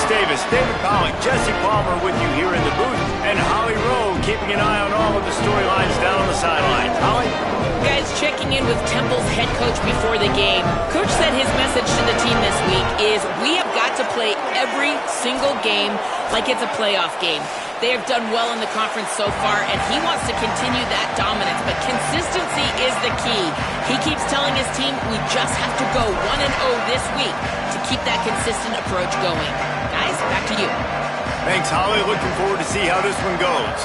Davis, David Pollock, Jesse Palmer with you here in the booth, and Holly Rowe keeping an eye on all of the storylines down on the sidelines. Holly? Guys, checking in with Temple's head coach before the game. Coach said his message to the team this week is we have got to play every single game like it's a playoff game. They have done well in the conference so far, and he wants to continue that dominance, but consistency is the key. He keeps telling his team we just have to go 1-0 this week to keep that consistent approach going. Guys, back to you. Thanks, Holly. Looking forward to see how this one goes.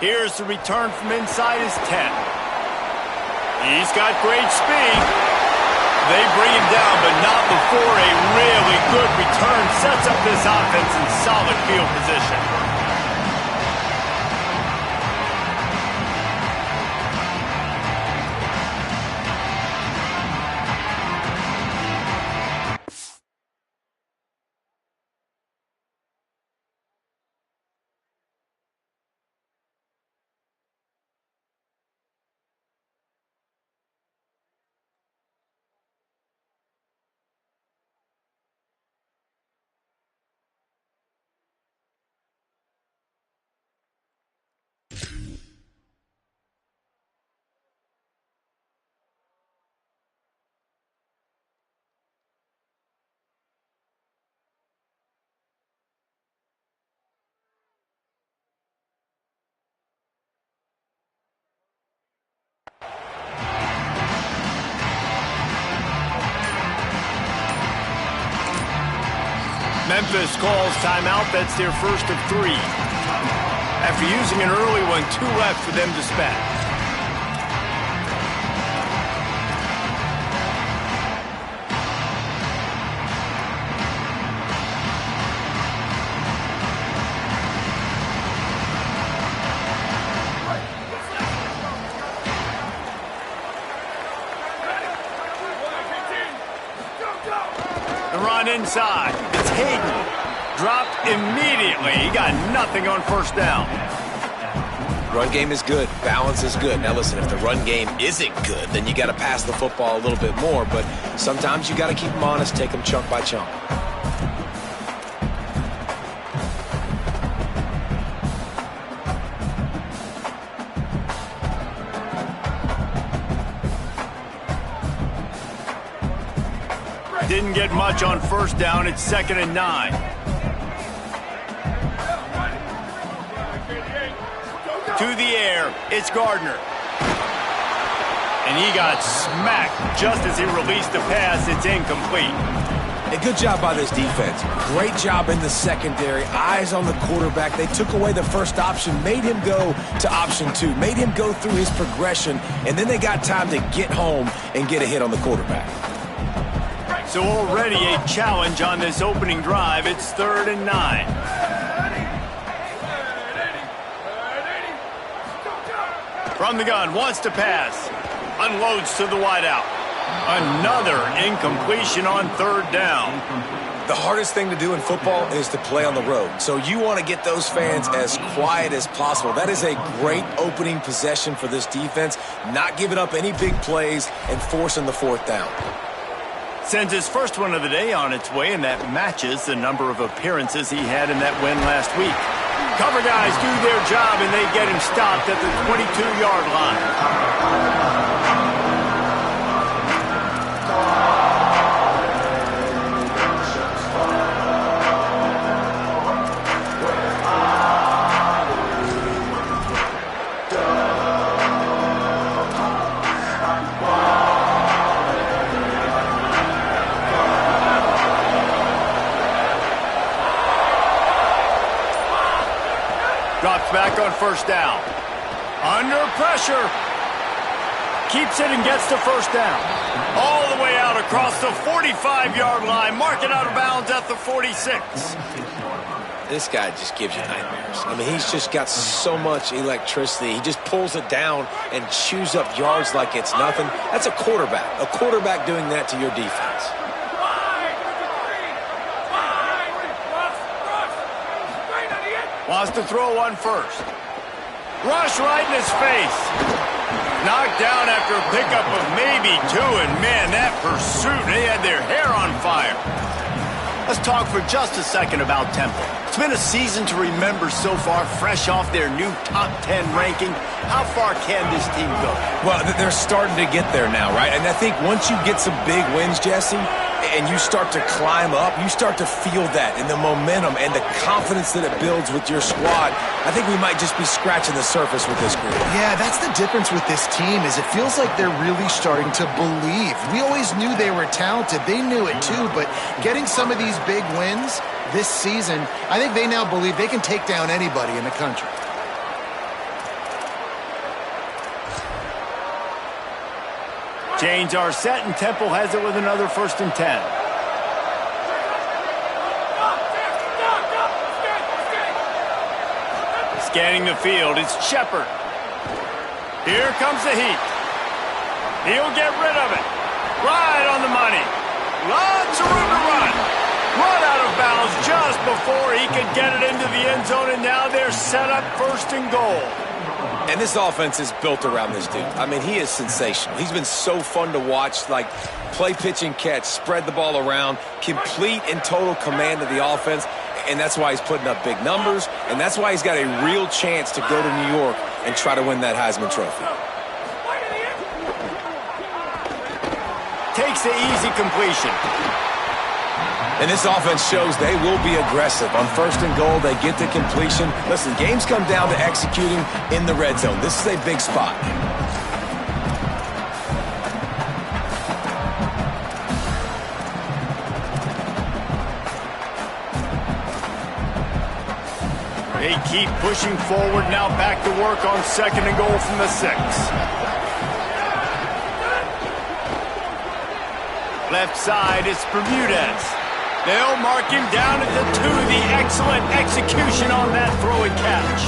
Here's the return from inside his 10. He's got great speed. They bring him down, but not before a really good return sets up this offense in solid field position. Memphis calls timeout. That's their first of 3. After using an early one, 2 left for them to spend. The run inside. It's Hayden. Dropped immediately. He got nothing on first down. Run game is good. Balance is good. Now listen, if the run game isn't good, then you got to pass the football a little bit more. But sometimes you got to keep them honest, take them chunk by chunk. Didn't get much on first down. It's 2nd and 9. To the air. It's Gardner. And he got smacked just as he released the pass. It's incomplete. A good job by this defense. Great job in the secondary. Eyes on the quarterback. They took away the first option, made him go to option 2, made him go through his progression, and then they got time to get home and get a hit on the quarterback. So already a challenge on this opening drive. It's 3rd and 9. From the gun, wants to pass. Unloads to the wideout. Another incompletion on 3rd down. The hardest thing to do in football is to play on the road. So you want to get those fans as quiet as possible. That is a great opening possession for this defense. Not giving up any big plays and forcing the 4th down. Sends his first one of the day on its way, and that matches the number of appearances he had in that win last week. Cover guys do their job, and they get him stopped at the 22-yard line. Drops back on first down. Under pressure. Keeps it and gets the first down. All the way out across the 45-yard line. Marking out of bounds at the 46. This guy just gives you nightmares. I mean, he's just got so much electricity. He just pulls it down and chews up yards like it's nothing. That's a quarterback. A quarterback doing that to your defense. Wants to throw one first. Rush right in his face. Knocked down after a pickup of maybe 2, and man, that pursuit, they had their hair on fire. Let's talk for just a second about Temple. It's been a season to remember so far, fresh off their new top 10 ranking. How far can this team go? Well, they're starting to get there now, right? And I think once you get some big wins, Jesse, and you start to climb up, you start to feel that and the momentum and the confidence that it builds with your squad. I think we might just be scratching the surface with this group. Yeah, that's the difference with this team is it feels like they're really starting to believe. We always knew they were talented. They knew it too, but getting some of these big wins this season, I think they now believe they can take down anybody in the country. Chains are set, and Temple has it with another 1st and 10. Scanning the field, it's Shepard. Here comes the heat. He'll get rid of it. Right on the money. Lots of room to run. Run out of bounds just before he could get it into the end zone, and now they're set up 1st and goal. And this offense is built around this dude. I mean, he is sensational. He's been so fun to watch, like play, pitch, and catch, spread the ball around, complete and total command of the offense, and that's why he's putting up big numbers, and that's why he's got a real chance to go to New York and try to win that Heisman Trophy. Takes the easy completion. And this offense shows they will be aggressive. On 1st and goal, they get the completion. Listen, games come down to executing in the red zone. This is a big spot. They keep pushing forward, now back to work on 2nd and goal from the 6. Left side, it's Bermudez. They'll mark him down at the 2. The excellent execution on that throw and catch.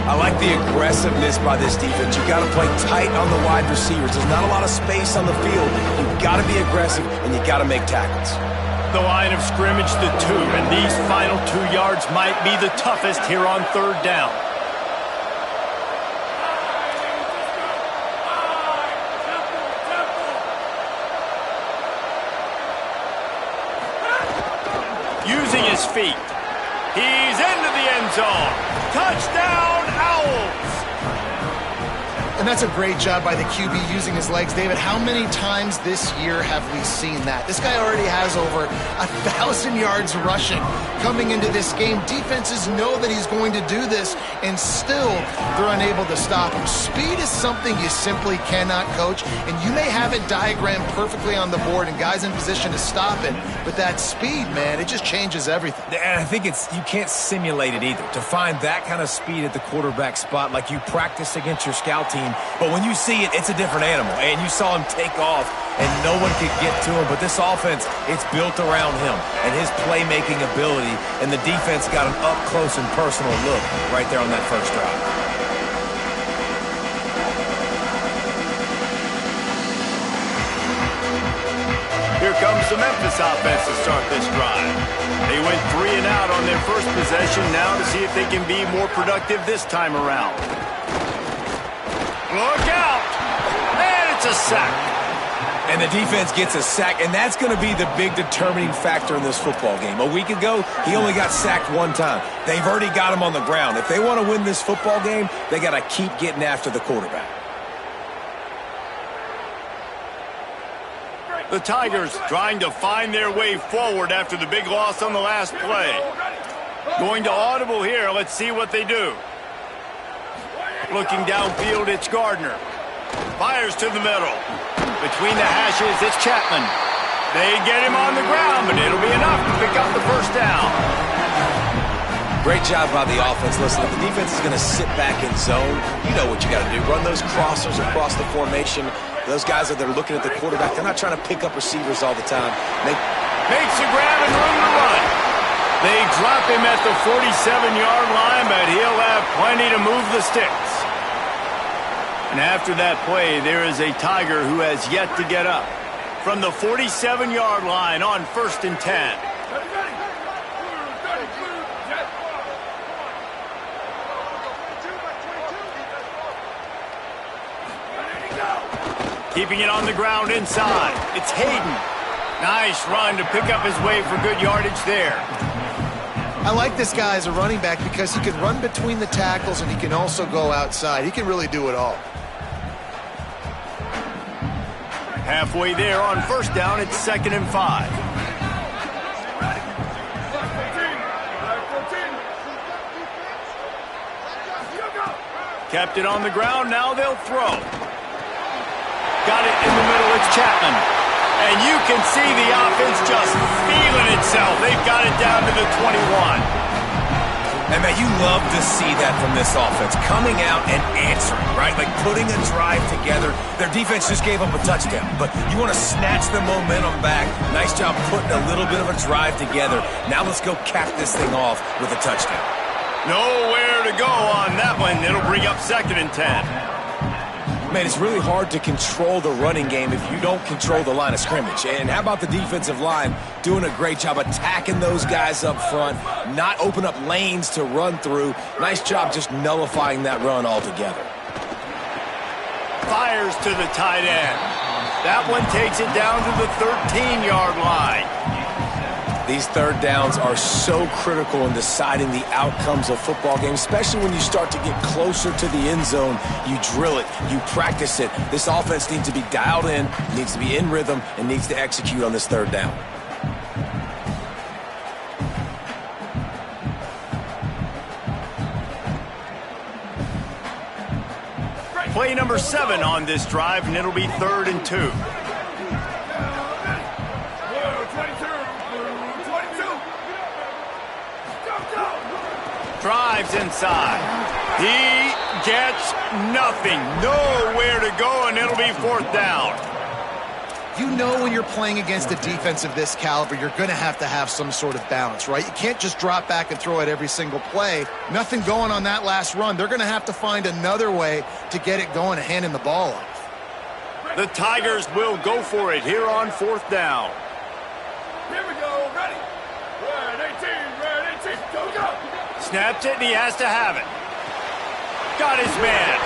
I like the aggressiveness by this defense. You've got to play tight on the wide receivers. There's not a lot of space on the field. You've got to be aggressive, and you've got to make tackles. The line of scrimmage, the 2, and these final 2 yards might be the toughest here on 3rd down. Using his feet. He's into the end zone. Touchdown, Owls! And that's a great job by the QB using his legs. David, how many times this year have we seen that? This guy already has over 1,000 yards rushing coming into this game. Defenses know that he's going to do this, and still they're unable to stop him. Speed is something you simply cannot coach, and you may have it diagrammed perfectly on the board and guys in position to stop it, but that speed, man, it just changes everything. And I think you can't simulate it either. To find that kind of speed at the quarterback spot, like you practice against your scout team, but when you see it, it's a different animal. And you saw him take off, and no one could get to him. But this offense, it's built around him and his playmaking ability, and the defense got an up-close and personal look right there on that first drive. Here comes the Memphis offense to start this drive. They went 3 and out on their first possession, now to see if they can be more productive this time around. Look out! And it's a sack. And the defense gets a sack, and that's going to be the big determining factor in this football game. A week ago, he only got sacked 1 time. They've already got him on the ground. If they want to win this football game, they got to keep getting after the quarterback. The Tigers trying to find their way forward after the big loss on the last play. Going to audible here. Let's see what they do. Looking downfield, it's Gardner. Fires to the middle. Between the hashes, it's Chapman. They get him on the ground, but it'll be enough to pick up the first down. Great job by the offense. Listen, if the defense is going to sit back in zone, you know what you got to do. Run those crossers across the formation. Those guys that are looking at the quarterback, they're not trying to pick up receivers all the time. Makes a grab and room to run. They drop him at the 47-yard line, but he'll have plenty to move the sticks. And after that play, there is a Tiger who has yet to get up. From the 47-yard line on 1st and 10. Keeping it on the ground inside. It's Hayden. Nice run to pick up his way for good yardage there. I like this guy as a running back because he can run between the tackles and he can also go outside. He can really do it all. Halfway there on first down, it's 2nd and 5. Kept it on the ground, now they'll throw. Got it in the middle, it's Chapman. And you can see the offense just feeling itself. They've got it down to the 21. And, man, you love to see that from this offense, coming out and answering, right? Like putting a drive together. Their defense just gave up a touchdown, but you want to snatch the momentum back. Nice job putting a little bit of a drive together. Now let's go cap this thing off with a touchdown. Nowhere to go on that one. It'll bring up 2nd and 10. Man, it's really hard to control the running game if you don't control the line of scrimmage. And how about the defensive line doing a great job attacking those guys up front, not open up lanes to run through. Nice job just nullifying that run altogether. Fires to the tight end. That one takes it down to the 13-yard line. These third downs are so critical in deciding the outcomes of football games, especially when you start to get closer to the end zone. You drill it, you practice it. This offense needs to be dialed in, needs to be in rhythm, and needs to execute on this third down. Play number 7 on this drive, and it'll be 3rd and 2. Drives inside. He gets nothing. Nowhere to go, and it'll be 4th down. You know when you're playing against a defense of this caliber, you're going to have some sort of balance, right? You can't just drop back and throw it every single play. Nothing going on that last run. They're going to have to find another way to get it going and handing the ball off. The Tigers will go for it here on 4th down. Here we go. Ready? Red 18. Red 18. Go, go. Snaps it, and he has to have it. Got his man.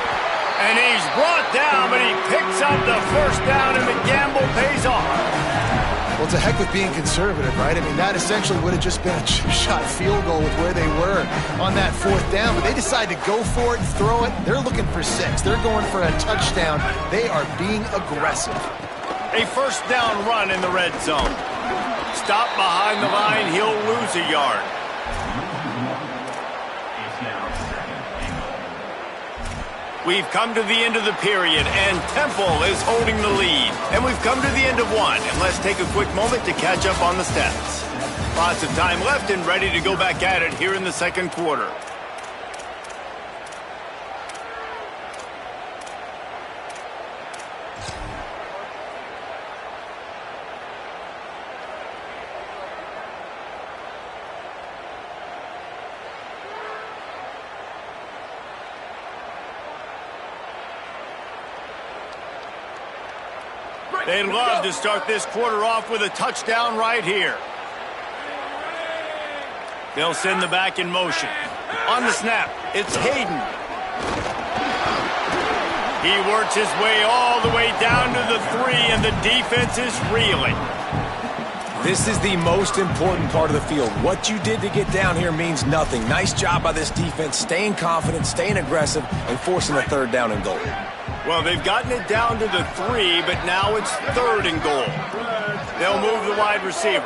And he's brought down, but he picks up the 1st down, and the gamble pays off. Well, it's a heck of being conservative, right? I mean, that essentially would have just been a chip-shot field goal with where they were on that 4th down. But they decide to go for it and throw it. They're looking for 6. They're going for a touchdown. They are being aggressive. A 1st down run in the red zone. Stop behind the line. He'll lose a yard. We've come to the end of the period, and Temple is holding the lead. And we've come to the end of one, and let's take a quick moment to catch up on the stats. Lots of time left and ready to go back at it here in the 2nd quarter. They'd love to start this quarter off with a touchdown right here. They'll send the back in motion. On the snap, it's Hayden. He works his way all the way down to the 3, and the defense is reeling. This is the most important part of the field. What you did to get down here means nothing. Nice job by this defense, staying confident, staying aggressive, and forcing a 3rd down and goal. Well, they've gotten it down to the 3, but now it's 3rd and goal. They'll move the wide receiver.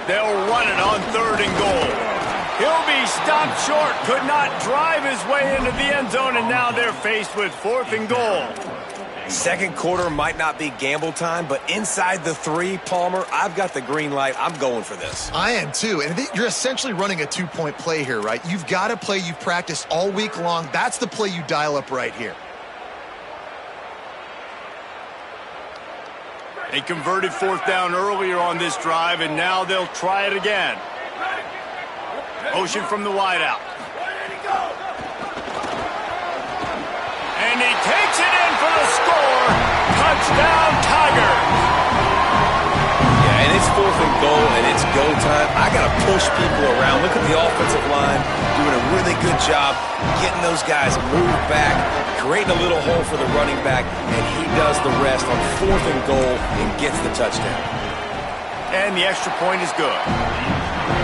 They'll run it on 3rd and goal. He'll be stopped short, could not drive his way into the end zone, and now they're faced with 4th and goal. 2nd quarter might not be gamble time, but inside the 3, Palmer, I've got the green light. I'm going for this. I am too. And you're essentially running a 2-point play here, right? You've got a play you've practiced all week long. That's the play you dial up right here. They converted 4th down earlier on this drive, and now they'll try it again. Motion from the wideout. And he takes it in for the score. Touchdown, Tigers. Yeah, and it's 4th and goal and it's go time, I got to push people around. Look at the offensive line doing a really good job getting those guys moved back, creating a little hole for the running back, and he does the rest on 4th and goal and gets the touchdown. And the extra point is good.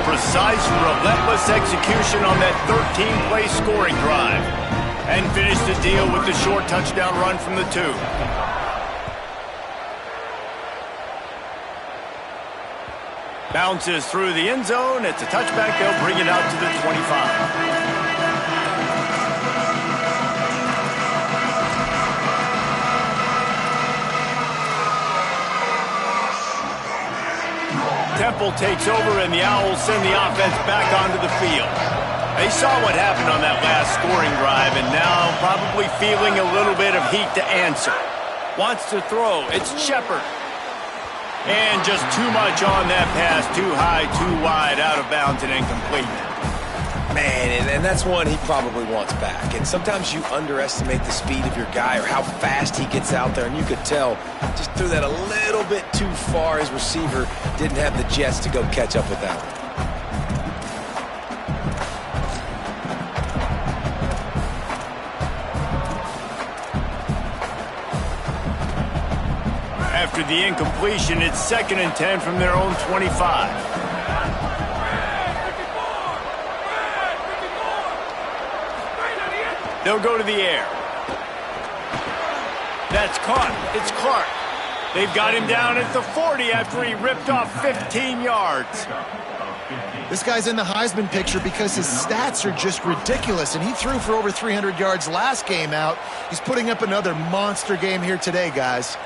Precise, relentless execution on that 13-play scoring drive. And finish the deal with the short touchdown run from the 2. Bounces through the end zone. It's a touchback. They'll bring it out to the 25. Temple takes over, and the Owls send the offense back onto the field. They saw what happened on that last scoring drive, and now probably feeling a little bit of heat to answer. Wants to throw. It's Shepard. And just too much on that pass. Too high, too wide, out of bounds, and incomplete. Man, and that's one he probably wants back. And sometimes you underestimate the speed of your guy or how fast he gets out there, and you could tell just threw that a little bit too far. His receiver didn't have the jets to go catch up with that one. After the incompletion, it's 2nd and 10 from their own 25. They'll go to the air. That's caught. It's Clark. They've got him down at the 40 after he ripped off 15 yards. This guy's in the Heisman picture because his stats are just ridiculous, and he threw for over 300 yards last game out. He's putting up another monster game here today, guys.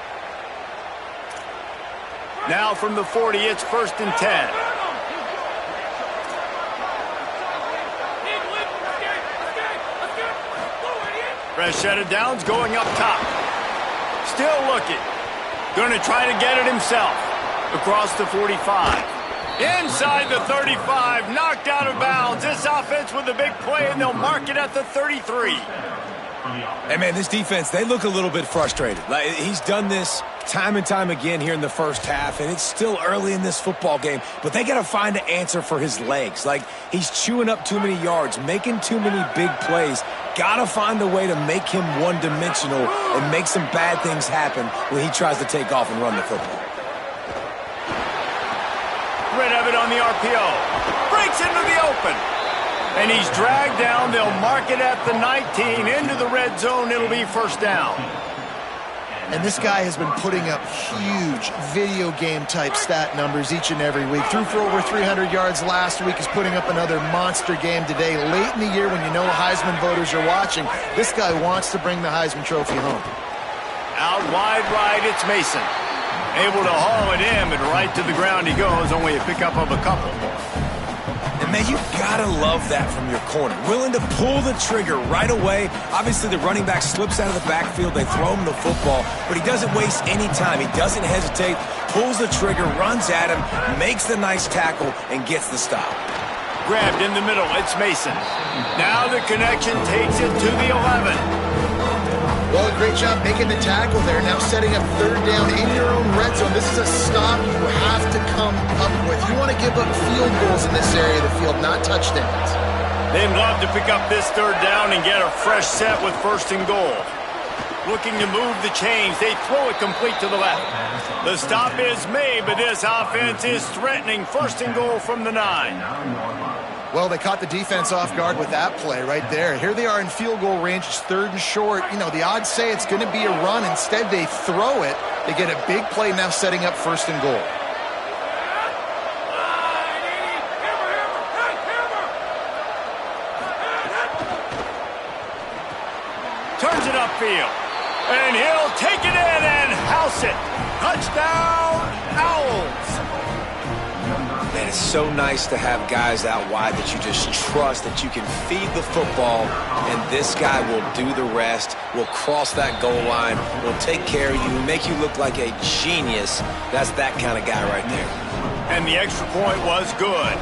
Now from the 40, it's 1st and 10. Fresh set of downs going up top. Still looking. Going to try to get it himself. Across the 45. Inside the 35. Knocked out of bounds. This offense with a big play, and they'll mark it at the 33. Hey, man, this defense, they look a little bit frustrated. Like, he's done this time and time again here in the first half, and it's still early in this football game, but they got to find an answer for his legs. Like, he's chewing up too many yards, making too many big plays. Got to find a way to make him one-dimensional and make some bad things happen when he tries to take off and run the football. Rid of it on the RPO. Breaks into the open. And he's dragged down. They'll mark it at the 19. Into the red zone. It'll be 1st down. And this guy has been putting up huge video game type stat numbers each and every week. Threw for over 300 yards last week. He's putting up another monster game today. Late in the year when you know Heisman voters are watching, this guy wants to bring the Heisman Trophy home. Out wide right, it's Mason. Able to haul it in, but right to the ground he goes. Only a pickup of a couple. And, man, you got to love that from your corner. Willing to pull the trigger right away. Obviously, the running back slips out of the backfield. They throw him the football, but he doesn't waste any time. He doesn't hesitate, pulls the trigger, runs at him, makes the nice tackle, and gets the stop. Grabbed in the middle. It's Mason. Now the connection takes it to the 11. Well, great job making the tackle there. Now setting up 3rd down in your own red zone. This is a stop you have to come up with. You want to give up field goals in this area of the field, not touchdowns. They'd love to pick up this 3rd down and get a fresh set with 1st and goal. Looking to move the chains. They throw it complete to the left. The stop is made, but this offense is threatening. 1st and goal from the 9. Well, they caught the defense off guard with that play right there. Here they are in field goal range. It's 3rd and short. You know, the odds say it's going to be a run. Instead, they throw it. They get a big play now setting up 1st and goal. Turns it upfield. And he'll take it in and house it. Touchdown, Owls. Man, it's so nice to have guys out wide that you just trust that you can feed the football, and this guy will do the rest, will cross that goal line, will take care of you, make you look like a genius. That's that kind of guy right there. And the extra point was good.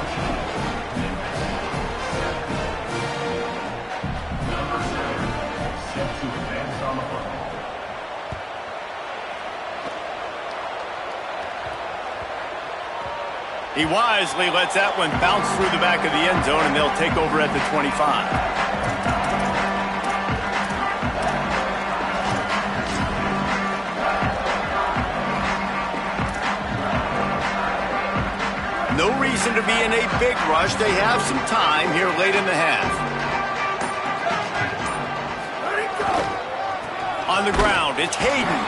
He wisely lets that one bounce through the back of the end zone, and they'll take over at the 25. No reason to be in a big rush. They have some time here late in the half. On the ground, it's Hayden.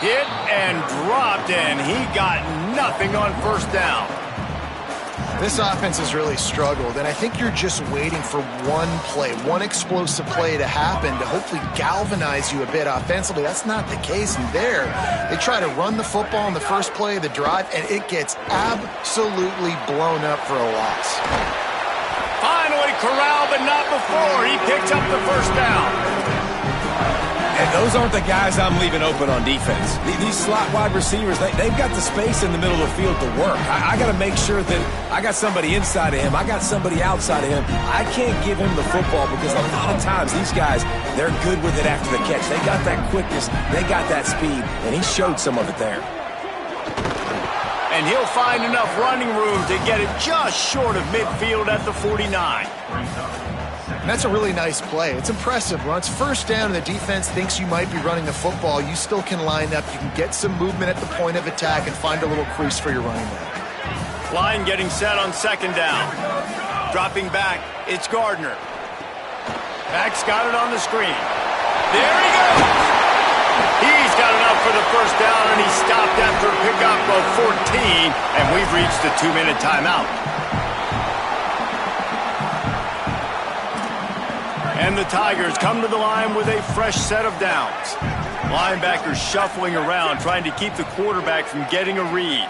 Hit and dropped, and he got nothing on first down. This offense has really struggled, and I think you're just waiting for one play, one explosive play to happen to hopefully galvanize you a bit offensively. That's not the case in there. They try to run the football in the first play of the drive, and it gets absolutely blown up for a loss. Finally corralled, but not before. He picked up the first down. And those aren't the guys I'm leaving open on defense. These slot wide receivers, they've got the space in the middle of the field to work. I got to make sure that I got somebody inside of him. I got somebody outside of him. I can't give him the football because a lot of times these guys, they're good with it after the catch. They got that quickness. They got that speed, and he showed some of it there. And he'll find enough running room to get it just short of midfield at the 49. And that's a really nice play. It's impressive. When it's first down and the defense thinks you might be running the football, you still can line up. You can get some movement at the point of attack and find a little crease for your running back. Line getting set on second down. Dropping back, it's Gardner. Mack's got it on the screen. There he goes! He's got enough for the first down, and he stopped after a pickup of 14, and we've reached the 2-minute timeout. And the Tigers come to the line with a fresh set of downs. Linebackers shuffling around, trying to keep the quarterback from getting a read.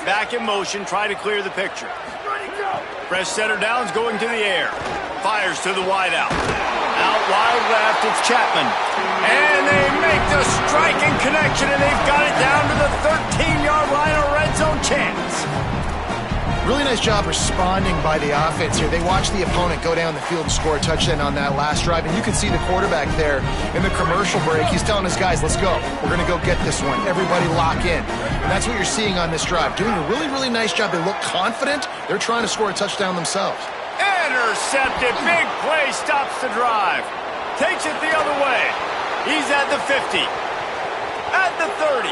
Back in motion, try to clear the picture. Fresh set of downs going to the air. Fires to the wideout. Out wide left, it's Chapman. And they make the striking connection, and they've got it down to the 13-yard line, a red zone chance. Really nice job responding by the offense here. They watched the opponent go down the field and score a touchdown on that last drive. And you can see the quarterback there in the commercial break. He's telling his guys, let's go. We're going to go get this one. Everybody lock in. And that's what you're seeing on this drive. Doing a really, really nice job. They look confident. They're trying to score a touchdown themselves. Intercepted. Big play stops the drive. Takes it the other way. He's at the 50. At the 30.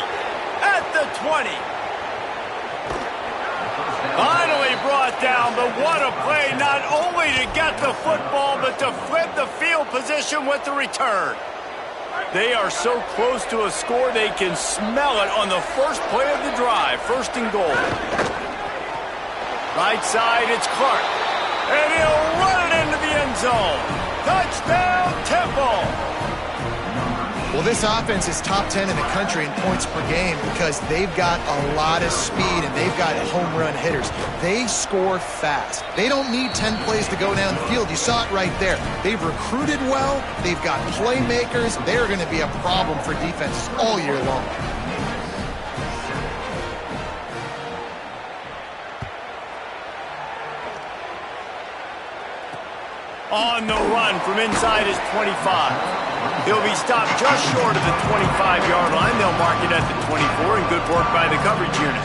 At the 20. Finally brought down, but what a play, not only to get the football, but to flip the field position with the return. They are so close to a score, they can smell it on the first play of the drive, first and goal. Right side, it's Clark, and he'll run it into the end zone. Touchdown, Temple! Well, this offense is top 10 in the country in points per game because they've got a lot of speed and they've got home run hitters. They score fast. They don't need 10 plays to go down the field. You saw it right there. They've recruited well. They've got playmakers. They're going to be a problem for defenses all year long. On the run from inside his 25. He'll be stopped just short of the 25-yard line. They'll mark it at the 24, and good work by the coverage unit.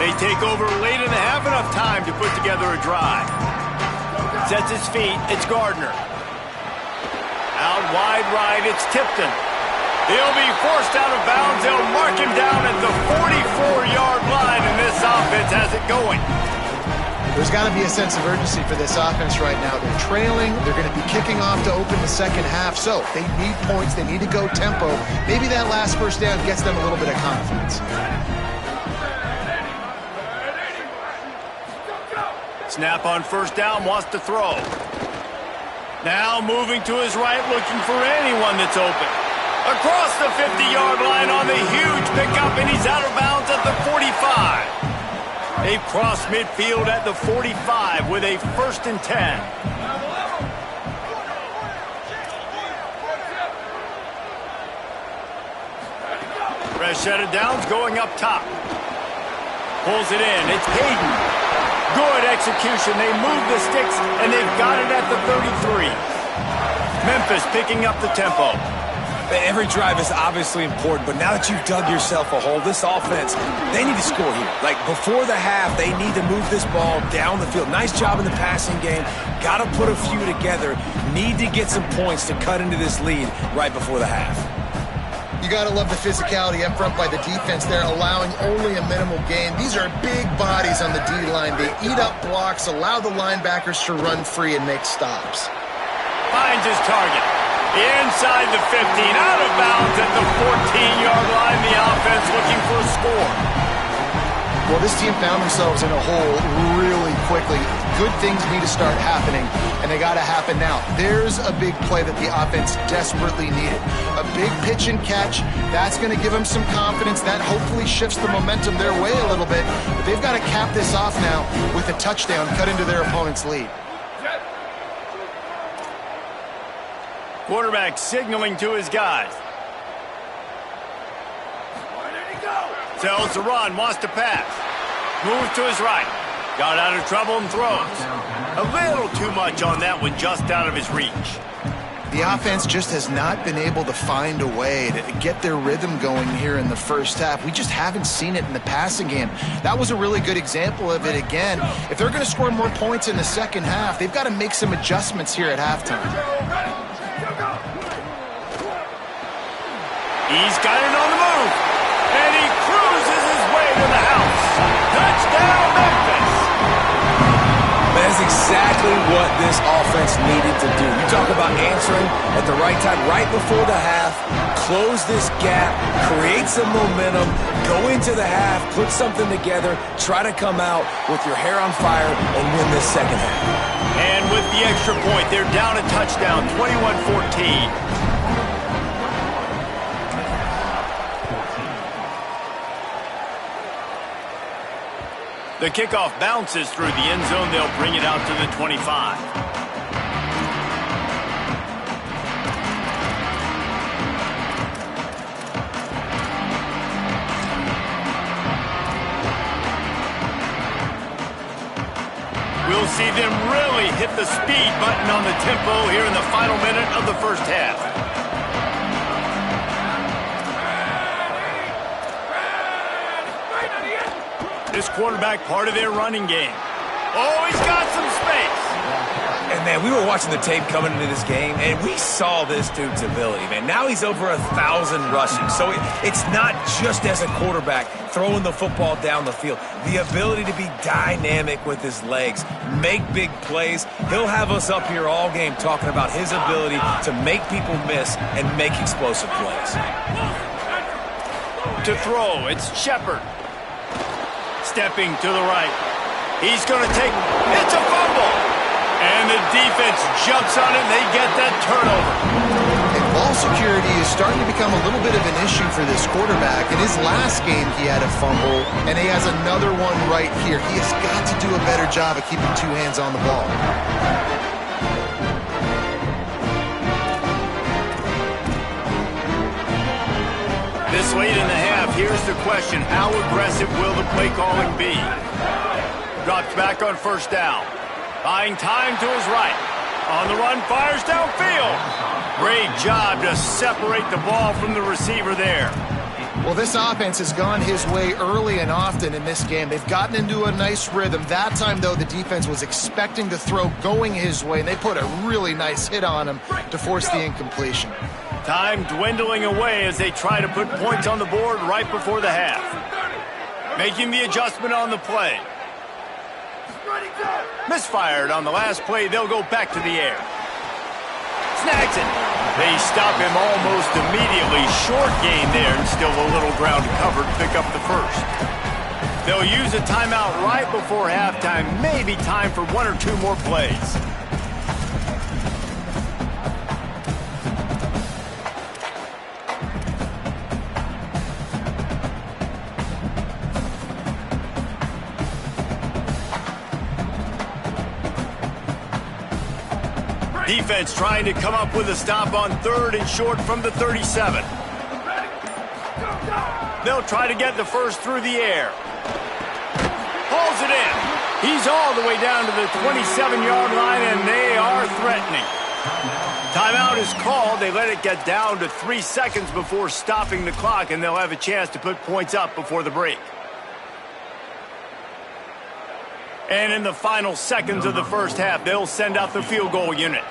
They take over late in the half, enough time to put together a drive. Sets his feet, it's Gardner. Out wide right, it's Tipton. He'll be forced out of bounds. They'll mark him down at the 44-yard line, and this offense has it going. There's got to be a sense of urgency for this offense right now. They're trailing. They're going to be kicking off to open the second half, so they need points. They need to go tempo. Maybe that last first down gets them a little bit of confidence. Snap on first down, wants to throw. Now moving to his right, looking for anyone that's open. Across the 50-yard line on the huge pickup, and he's out of bounds at the 45. They've crossed midfield at the 45 with a 1st and 10. Fresh set of downs going up top. Pulls it in. It's Hayden. Good execution. They move the sticks, and they've got it at the 33. Memphis picking up the tempo. Every drive is obviously important, but now that you've dug yourself a hole, this offense, they need to score here. Like, before the half, they need to move this ball down the field. Nice job in the passing game. Got to put a few together. Need to get some points to cut into this lead right before the half. You got to love the physicality up front by the defense there, allowing only a minimal gain. These are big bodies on the D-line. They eat up blocks, allow the linebackers to run free and make stops. Finds his target. Inside the 15, out of bounds at the 14-yard line. The offense looking for a score. Well, this team found themselves in a hole really quickly. Good things need to start happening, and they got to happen now. There's a big play that the offense desperately needed. A big pitch and catch. That's going to give them some confidence. That hopefully shifts the momentum their way a little bit. But they've got to cap this off now with a touchdown cut into their opponent's lead. Quarterback signaling to his guys. Tells to run, wants to pass. Moves to his right. Got out of trouble and throws. A little too much on that one, just out of his reach. The offense just has not been able to find a way to get their rhythm going here in the first half. We just haven't seen it in the passing game. That was a really good example of it again. If they're going to score more points in the second half, they've got to make some adjustments here at halftime. He's got it on the move, and he cruises his way to the house. Touchdown, Memphis! That's exactly what this offense needed to do. You talk about answering at the right time, right before the half, close this gap, create some momentum, go into the half, put something together, try to come out with your hair on fire and win this second half. And with the extra point, they're down a touchdown, 21-14. The kickoff bounces through the end zone. They'll bring it out to the 25. We'll see them really hit the speed button on the tempo here in the final minute of the first half. This quarterback part of their running game. Oh, he's got some space. And, man, we were watching the tape coming into this game, and we saw this dude's ability, man. Now he's over 1,000 rushing. So it's not just as a quarterback throwing the football down the field. The ability to be dynamic with his legs, make big plays. He'll have us up here all game talking about his ability to make people miss and make explosive plays. To throw, it's Shepard. Stepping to the right. He's going to take, it's a fumble. And the defense jumps on it, and they get that turnover. And ball security is starting to become a little bit of an issue for this quarterback. In his last game, he had a fumble, and he has another one right here. He has got to do a better job of keeping two hands on the ball. This late in the half, here's the question. How aggressive will the play calling be? Drops back on first down. Buying time to his right. On the run, fires downfield. Great job to separate the ball from the receiver there. Well, this offense has gone his way early and often in this game. They've gotten into a nice rhythm. That time, though, the defense was expecting to throw going his way, and they put a really nice hit on him to force the incompletion. Time dwindling away as they try to put points on the board right before the half. Making the adjustment on the play. Misfired on the last play. They'll go back to the air. Snags it. They stop him almost immediately. Short gain there, and still a little ground to cover to pick up the first. They'll use a timeout right before halftime. Maybe time for one or two more plays. Defense trying to come up with a stop on third and short from the 37. They'll try to get the first through the air. throws it in. He's all the way down to the 27-yard line, and they are threatening. Timeout is called. They let it get down to 3 seconds before stopping the clock, and they'll have a chance to put points up before the break. And in the final seconds of the first half, they'll send out the field goal unit.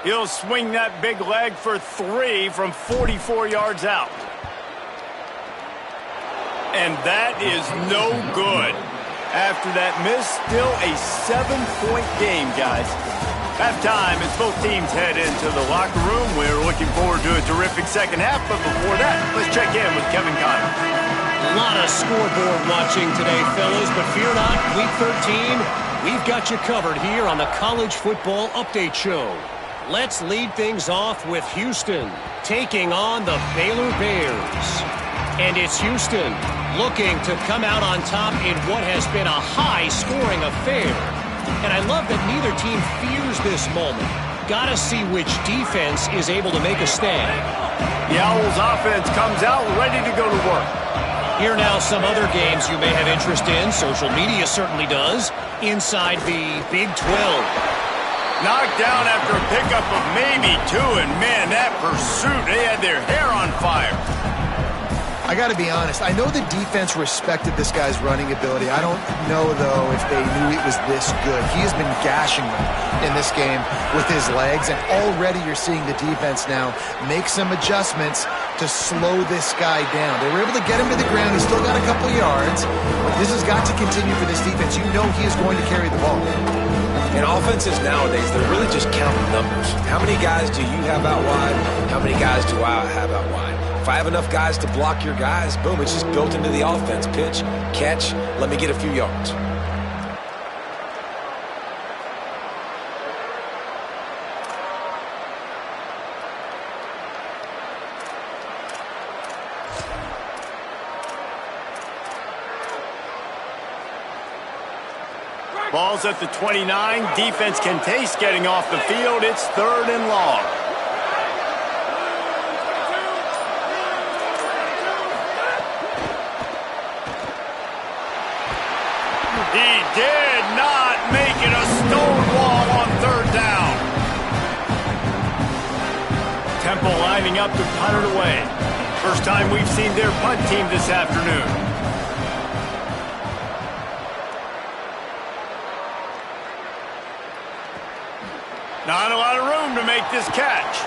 He'll swing that big leg for 3 from 44 yards out. And that is no good. After that miss, still a 7-point game, guys. Halftime as both teams head into the locker room. We're looking forward to a terrific second half, but before that, let's check in with Kevin Connor. A lot of scoreboard watching today, fellas, but fear not, Week 13, we've got you covered here on the College Football Update Show. Let's lead things off with Houston taking on the Baylor Bears. And it's Houston looking to come out on top in what has been a high-scoring affair. And I love that neither team fears this moment. Gotta see which defense is able to make a stand. The Owls offense comes out ready to go to work. Here now some other games you may have interest in. Social media certainly does. Inside the Big 12. Knocked down after a pickup of maybe 2, and man, that pursuit, they had their hair on fire. I got to be honest. I know the defense respected this guy's running ability. I don't know, though, if they knew it was this good. He has been gashing them in this game with his legs, and already you're seeing the defense now make some adjustments to slow this guy down. They were able to get him to the ground. He's still got a couple yards, but this has got to continue for this defense. You know he is going to carry the ball. And offenses nowadays, they're really just counting numbers. How many guys do you have out wide? How many guys do I have out wide? If I have enough guys to block your guys, boom, it's just built into the offense. Pitch, catch, let me get a few yards. Ball's at the 29. Defense can taste getting off the field. It's 3rd and long. He did not make it a stone wall on 3rd down. Temple lining up to punt it away. First time we've seen their punt team this afternoon. Not a lot of room to make this catch.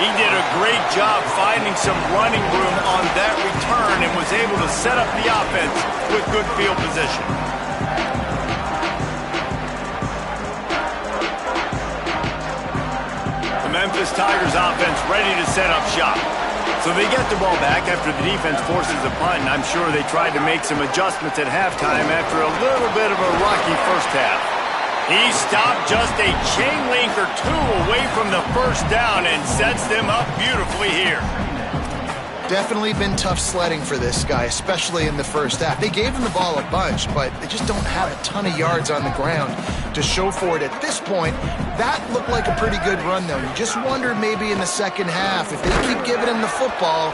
He did a great job finding some running room on that return and was able to set up the offense with good field position. The Memphis Tigers offense ready to set up shop. So they get the ball back after the defense forces a punt, and I'm sure they tried to make some adjustments at halftime after a little bit of a rocky first half. He stopped just a chain link or 2 away from the first down and sets them up beautifully here. Definitely been tough sledding for this guy, especially in the first half. They gave him the ball a bunch, but they just don't have a ton of yards on the ground to show for it at this point. That looked like a pretty good run, though. You just wonder maybe in the second half, if they keep giving him the football,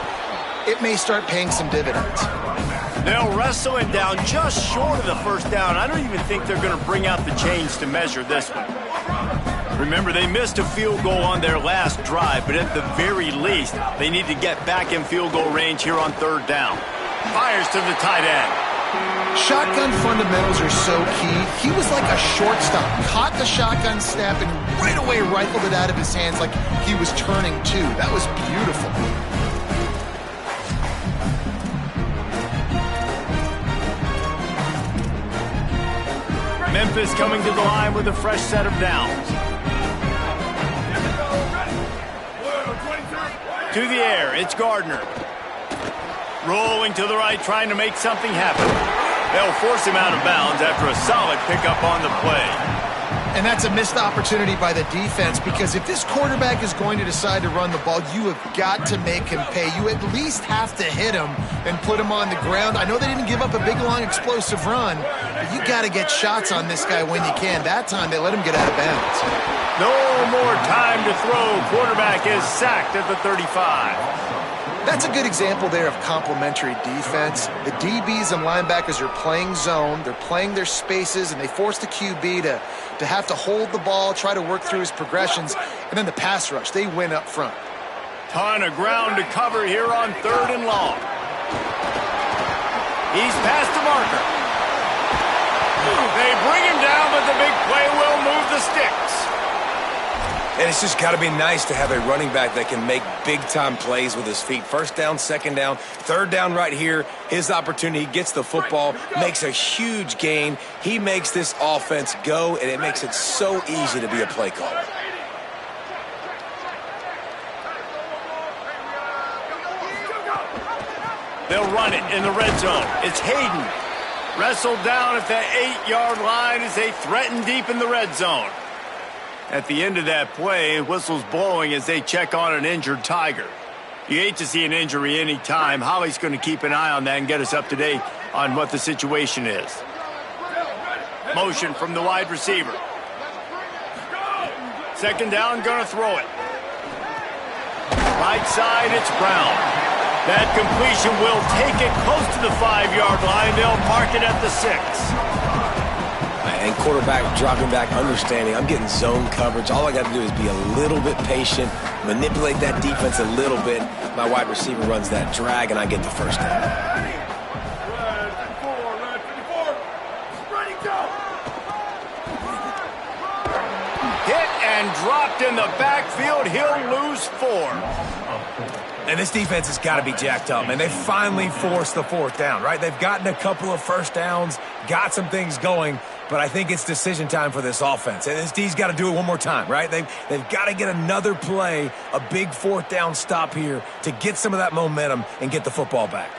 it may start paying some dividends. They'll wrestle him down just short of the first down. I don't even think they're going to bring out the chains to measure this one. Remember, they missed a field goal on their last drive, but at the very least, they need to get back in field goal range here on 3rd down. Fires to the tight end. Shotgun fundamentals are so key. He was like a shortstop. Caught the shotgun snap and right away rifled it out of his hands like he was turning two. That was beautiful. Memphis coming to the line with a fresh set of downs. To the air, it's Gardner. Rolling to the right, trying to make something happen. They'll force him out of bounds after a solid pickup on the play. And that's a missed opportunity by the defense, because if this quarterback is going to decide to run the ball, you have got to make him pay. You at least have to hit him and put him on the ground. I know they didn't give up a big, long, explosive run, but you got to get shots on this guy when you can. That time, they let him get out of bounds. No more time to throw. Quarterback is sacked at the 35. That's a good example there of complementary defense. The DBs and linebackers are playing zone, they're playing their spaces, and they force the QB to have to hold the ball, try to work through his progressions, and then the pass rush, they win up front. Ton of ground to cover here on 3rd and long. He's past the marker. They bring him down, but the big play will move the sticks. And it's just got to be nice to have a running back that can make big-time plays with his feet. 1st down, 2nd down, 3rd down right here. His opportunity, he gets the football, makes a huge gain. He makes this offense go, and it makes it so easy to be a play caller. They'll run it in the red zone. It's Hayden. Wrestled down at the 8-yard line as they threaten deep in the red zone. At the end of that play, whistle's blowing as they check on an injured Tiger. You hate to see an injury any time. Holly's going to keep an eye on that and get us up to date on what the situation is. Motion from the wide receiver. 2nd down, going to throw it. Right side, it's Brown. That completion will take it close to the 5-yard line. They'll mark it at the 6. And quarterback dropping back, understanding I'm getting zone coverage. All I got to do is be a little bit patient, manipulate that defense a little bit. My wide receiver runs that drag, and I get the 1st down. Hit and dropped in the backfield. He'll lose 4. And this defense has got to be jacked up, man. They finally forced the 4th down, right? They've gotten a couple of 1st downs, got some things going, but I think it's decision time for this offense. And this D's got to do it one more time, right? They've got to get another play, a big 4th down stop here to get some of that momentum and get the football back.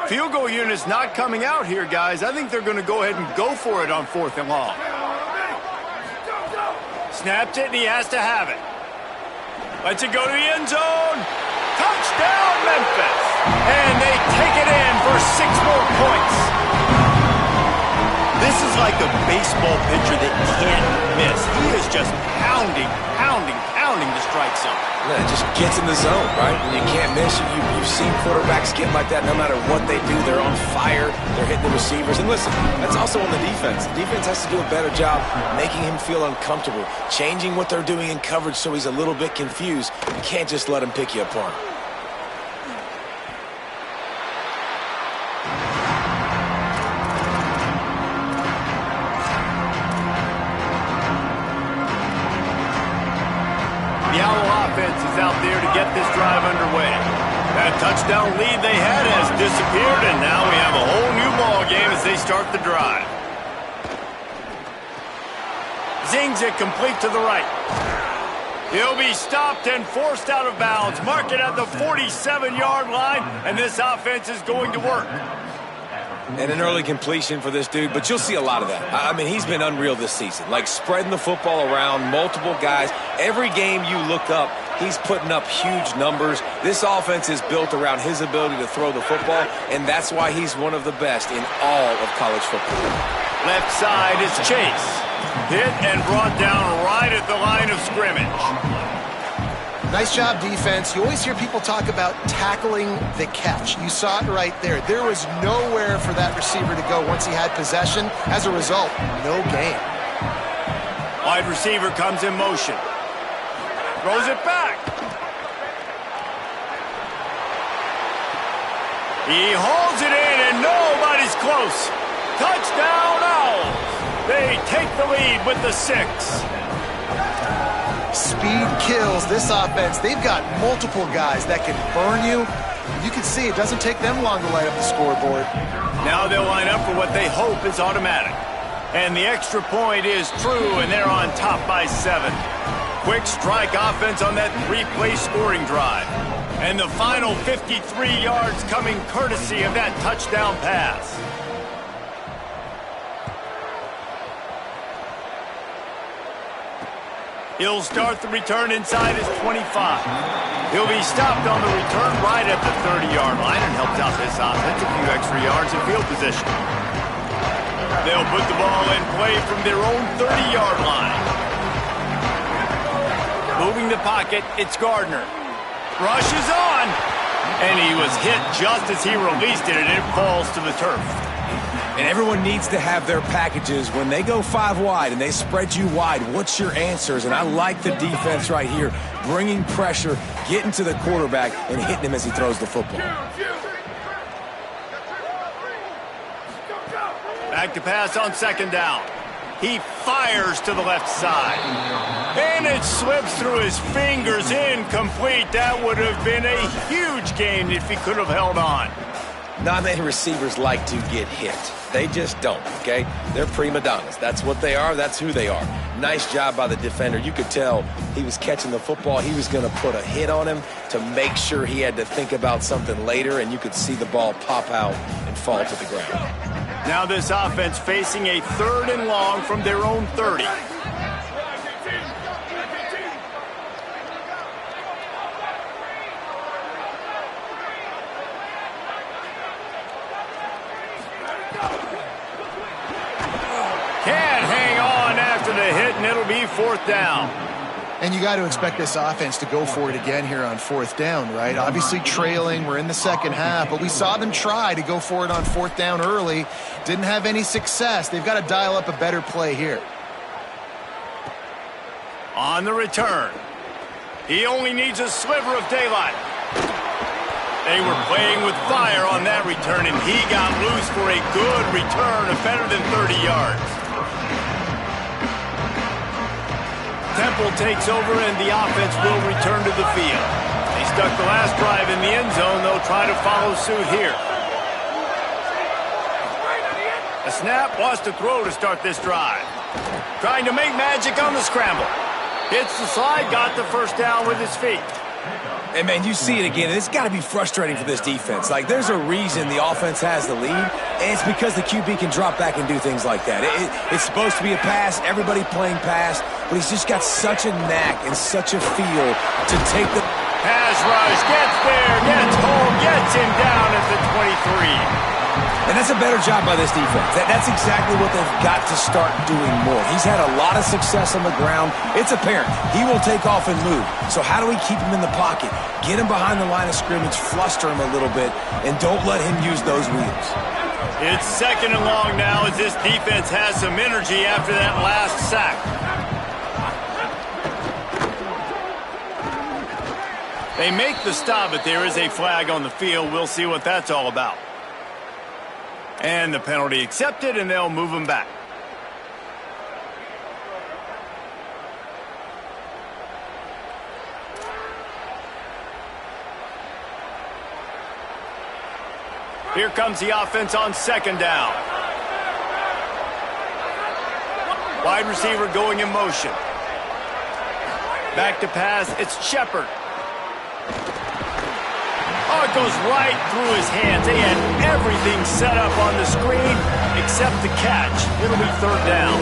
Field goal unit's not coming out here, guys. I think they're going to go ahead and go for it on 4th and long. Snapped it, and he has to have it. Lets it go to the end zone. Touchdown, Memphis! And they take it in for 6 more points. This is like a baseball pitcher that can't miss. He is just pounding the strike zone. Yeah, it just gets in the zone, right? When you can't miss, you've seen quarterbacks get like that no matter what they do. They're on fire. They're hitting the receivers. And listen, that's also on the defense. The defense has to do a better job making him feel uncomfortable, changing what they're doing in coverage so he's a little bit confused. You can't just let him pick you apart. The Owl offense is out there to get this drive underway. That touchdown lead they had has disappeared, and now we have a whole new ball game as they start the drive. Zings it complete to the right. He'll be stopped and forced out of bounds. Mark it at the 47-yard line, and this offense is going to work. And an early completion for this dude, but you'll see a lot of that. I mean, he's been unreal this season, like spreading the football around, multiple guys. Every game you look up, he's putting up huge numbers. This offense is built around his ability to throw the football, and that's why he's one of the best in all of college football. Left side is Chase. Hit and brought down right at the line of scrimmage. Nice job, defense. You always hear people talk about tackling the catch. You saw it right there. There was nowhere for that receiver to go once he had possession. As a result, no gain. Wide receiver comes in motion. Throws it back. He hauls it in, and nobody's close. Touchdown, Owls. They take the lead with the 6. Speed kills this offense. They've got multiple guys that can burn you. You can see it doesn't take them long to light up the scoreboard. Now they'll line up for what they hope is automatic. And the extra point is true, and they're on top by 7. Quick strike offense on that 3-play scoring drive. And the final 53 yards coming courtesy of that touchdown pass. He'll start the return inside his 25. He'll be stopped on the return right at the 30-yard line and helps out this offense a few extra yards in field position. They'll put the ball in play from their own 30-yard line. Moving the pocket, it's Gardner. Rush is on. And he was hit just as he released it, and it falls to the turf. And everyone needs to have their packages. When they go 5 wide and they spread you wide, what's your answers? And I like the defense right here, bringing pressure, getting to the quarterback, and hitting him as he throws the football. Back to pass on second down. He fires to the left side. And it slips through his fingers, incomplete. That would have been a huge gain if he could have held on. Not many receivers like to get hit. They just don't, okay? They're prima donnas. That's what they are. That's who they are. Nice job by the defender. You could tell he was catching the football. He was going to put a hit on him to make sure he had to think about something later, and you could see the ball pop out and fall to the ground. Now this offense facing a 3rd and long from their own 30. Can't hang on after the hit, and it'll be 4th down. And you got to expect this offense to go for it again here on 4th down, right? Obviously trailing, we're in the second half, but we saw them try to go for it on 4th down early. Didn't have any success. They've got to dial up a better play here. On the return. He only needs a sliver of daylight. They were playing with fire on that return, and he got loose for a good return of better than 30 yards. Temple takes over, and the offense will return to the field. They stuck the last drive in the end zone. They'll try to follow suit here. A snap, wants to throw to start this drive. Trying to make magic on the scramble. Hits the slide, got the first down with his feet. And, man, you see it again. It's got to be frustrating for this defense. Like, there's a reason the offense has the lead, and it's because the QB can drop back and do things like that. It's supposed to be a pass, everybody playing pass, but he's just got such a knack and such a feel to take the pass rush, gets there, gets home, gets him down at the 23. And that's a better job by this defense. That's exactly what they've got to start doing more. He's had a lot of success on the ground. It's apparent. He will take off and move. So how do we keep him in the pocket? Get him behind the line of scrimmage, fluster him a little bit, and don't let him use those wheels. It's 2nd and long now as this defense has some energy after that last sack. They make the stop, but there is a flag on the field. We'll see what that's all about. And the penalty accepted, and they'll move him back. Here comes the offense on 2nd down. Wide receiver going in motion. Back to pass, it's Shepard. Oh, it goes right through his hands. They had everything set up on the screen except the catch. It'll be 3rd down.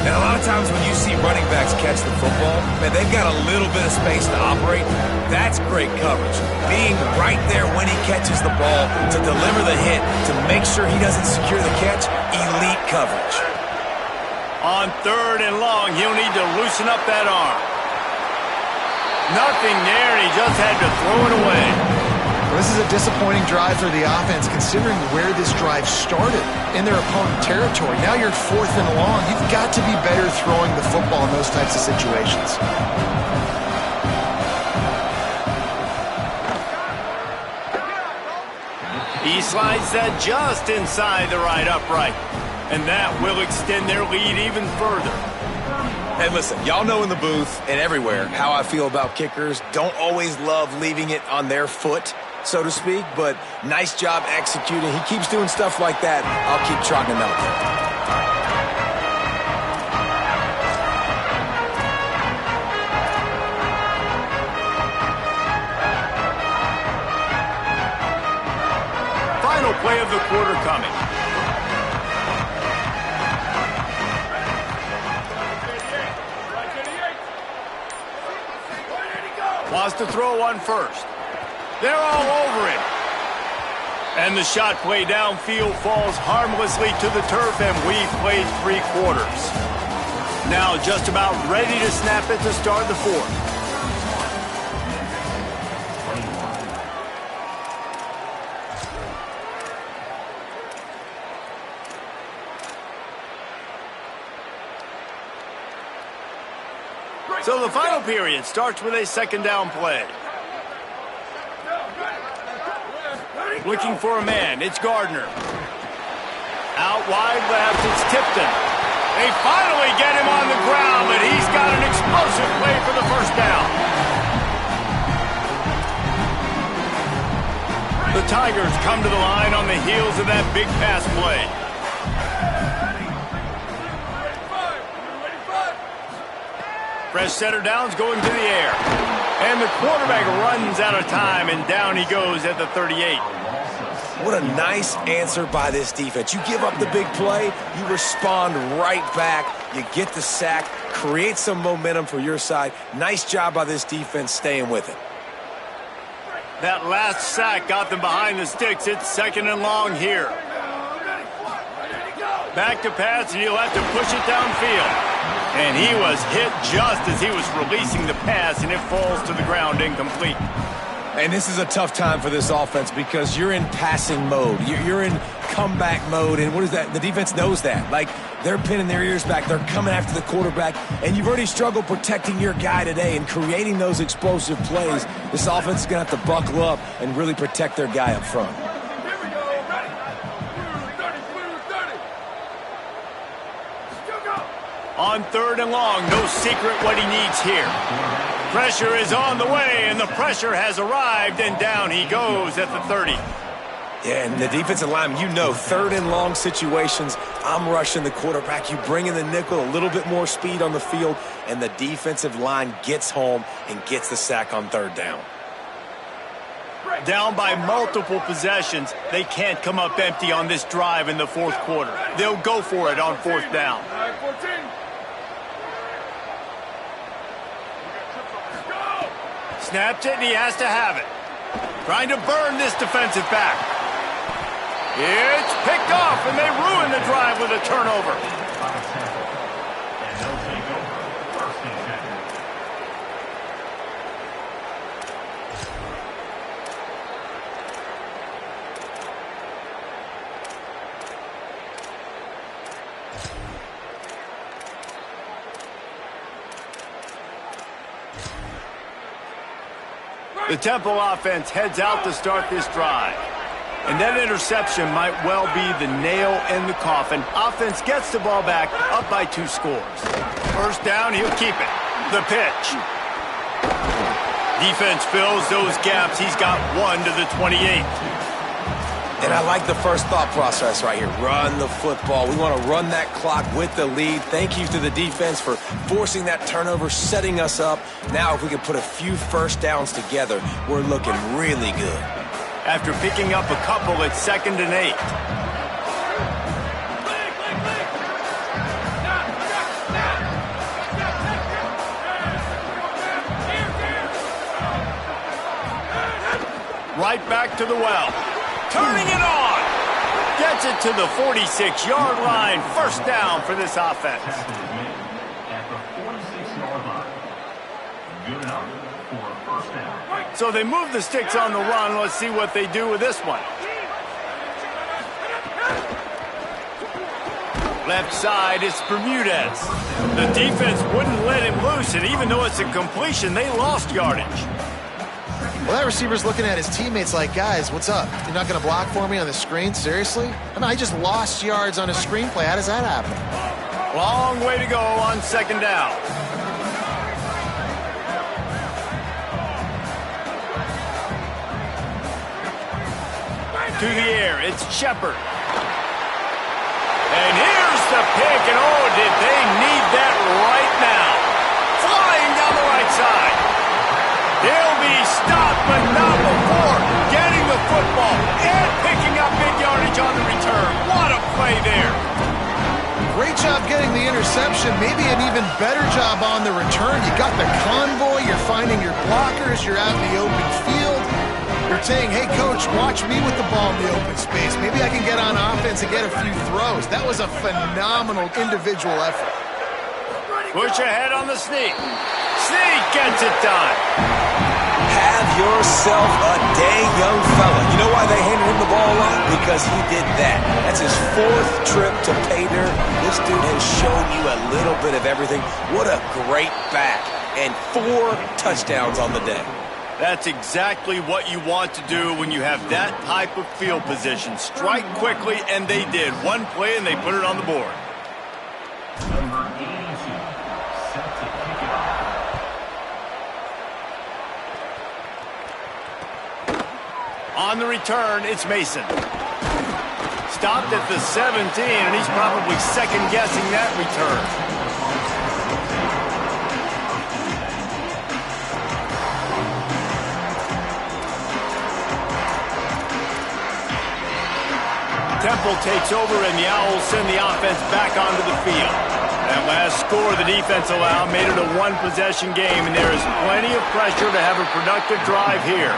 And a lot of times when you see running backs catch the football, man, they've got a little bit of space to operate. That's great coverage. Being right there when he catches the ball to deliver the hit, to make sure he doesn't secure the catch, elite coverage. On 3rd and long, he'll need to loosen up that arm. Nothing there, and he just had to throw it away. This is a disappointing drive for the offense considering where this drive started in their opponent territory. Now you're 4th and long. You've got to be better throwing the football in those types of situations. He slides that just inside the right upright, and that will extend their lead even further. Hey, listen, y'all know in the booth and everywhere how I feel about kickers. Don't always love leaving it on their foot, so to speak, but nice job executing. He keeps doing stuff like that. I'll keep trotting him out there. Final play of the quarter coming. Wants to throw on first. They're all over him. And the shot play downfield falls harmlessly to the turf, and we've played 3 quarters. Now just about ready to snap it to start the 4th. So the final period starts with a second down play. Looking for a man, it's Gardner. Out wide left, it's Tipton. They finally get him on the ground, but he's got an explosive play for the first down. The Tigers come to the line on the heels of that big pass play. Fresh setter down's going to the air. And the quarterback runs out of time, and down he goes at the 38. What a nice answer by this defense. You give up the big play, you respond right back, you get the sack, create some momentum for your side. Nice job by this defense staying with it. That last sack got them behind the sticks. It's second and long here. Back to pass, and he'll have to push it downfield. And he was hit just as he was releasing the pass, and it falls to the ground incomplete. And this is a tough time for this offense because you're in passing mode. You're in comeback mode. And what is that? The defense knows that. Like, they're pinning their ears back. They're coming after the quarterback. And you've already struggled protecting your guy today and creating those explosive plays. This offense is going to have to buckle up and really protect their guy up front. On third and long, no secret what he needs here. Pressure is on the way, and the pressure has arrived, and down he goes at the 30. Yeah, and the defensive lineman, you know, third and long situations, I'm rushing the quarterback. You bring in the nickel, a little bit more speed on the field, and the defensive line gets home and gets the sack on third down. Down by multiple possessions, they can't come up empty on this drive in the fourth quarter. They'll go for it on fourth down. Snaps it, and he has to have it. Trying to burn this defensive back. It's picked off, and they ruin the drive with a turnover. The Temple offense heads out to start this drive. And that interception might well be the nail in the coffin. Offense gets the ball back, up by 2 scores. First down, he'll keep it. The pitch. Defense fills those gaps. He's got 1 to the 28. And I like the first thought process right here. Run the football. We want to run that clock with the lead. Thank you to the defense for forcing that turnover, setting us up. Now if we can put a few first downs together, we're looking really good. After picking up a couple, it's 2nd and 8. Right back to the well. Turning it on. Gets it to the 46-yard line. First down for this offense. So they move the sticks on the run. Let's see what they do with this one. Left side is Bermudez. The defense wouldn't let him loose, and even though it's a completion, they lost yardage. Well, that receiver's looking at his teammates like, guys, what's up? You're not going to block for me on the screen? Seriously? I mean, I just lost yards on a screenplay. How does that happen? Long way to go on 2nd down. To the air, it's Shepard. And here's the pick, and oh, did they need that right now. Flying down the right side. He'll be stopped, but not before getting the football and picking up big yardage on the return. What a play there. Great job getting the interception. Maybe an even better job on the return. You got the convoy. You're finding your blockers. You're out in the open field. You're saying, hey, coach, watch me with the ball in the open space. Maybe I can get on offense and get a few throws. That was a phenomenal individual effort. Push ahead on the sneak. Sneak gets it done. Have your yourself a day, young fella. You know why they handed him the ball a lot? Because he did that. That's his 4th trip to pay dirt. This dude has shown you a little bit of everything. What a great back. And 4 touchdowns on the day. That's exactly what you want to do when you have that type of field position. Strike quickly, and they did. One play, and they put it on the board. Number 82, set to kick it off. On the return, it's Mason. Stopped at the 17, and he's probably second-guessing that return. Temple takes over, and the Owls send the offense back onto the field. That last score the defense allowed made it a one-possession game, and there is plenty of pressure to have a productive drive here.